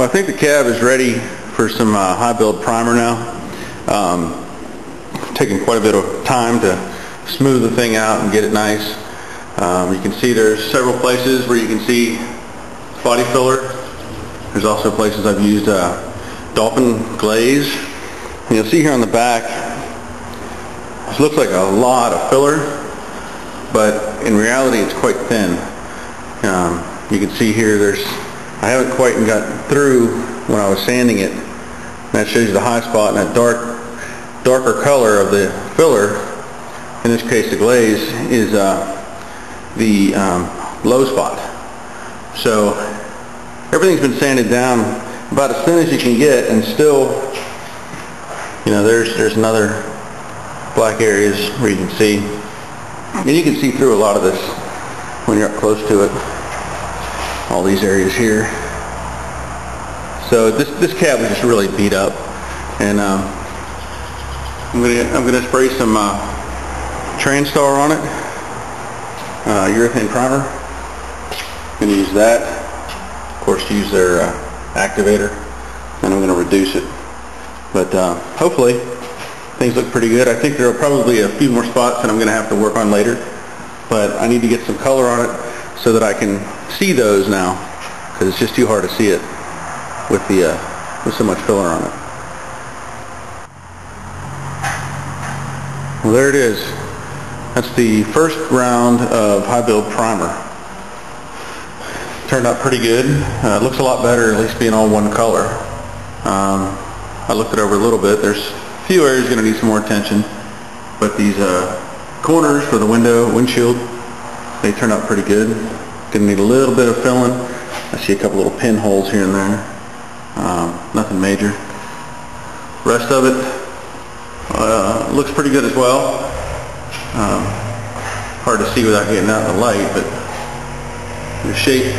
Well, I think the cab is ready for some high build primer now. Taking quite a bit of time to smooth the thing out and get it nice. You can see there's several places where you can see body filler. There's also places I've used Dolphin glaze. And you'll see here on the back, this looks like a lot of filler, but in reality it's quite thin. You can see here I haven't quite got through when I was sanding it. That shows you the high spot, and that darker color of the filler, in this case the glaze, is the low spot. So everything's been sanded down about as thin as you can get, and still, you know, there's another black areas where you can see, and you can see through a lot of this when you're up close to it. All these areas here. So this cab was just really beat up, and I'm gonna spray some Transtar on it, urethane primer. I'm gonna use that. Of course, use their activator, and I'm gonna reduce it. But hopefully things look pretty good. I think there are probably a few more spots that I'm gonna have to work on later, but I need to get some color on it so that I can see those now, because it's just too hard to see it with so much filler on it. Well, there it is. That's the first round of high build primer. Turned out pretty good. It looks a lot better, at least being all one color. I looked it over a little bit. There's a few areas going to need some more attention, but these corners for the windshield, they turned out pretty good. Going to need a little bit of filling. I see a couple little pinholes here and there. Nothing major. Rest of it looks pretty good as well. Hard to see without getting out in the light, but the shape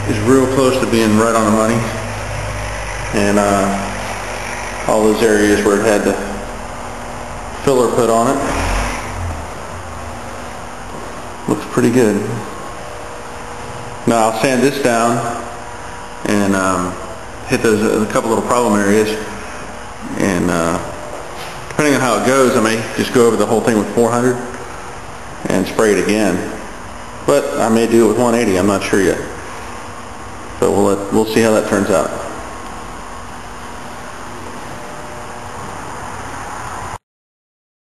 is real close to being right on the money. And all those areas where it had the filler put on it looks pretty good. Now I'll sand this down and hit a couple little problem areas, and depending on how it goes, I may just go over the whole thing with 400 and spray it again. But I may do it with 180. I'm not sure yet. So we'll see how that turns out.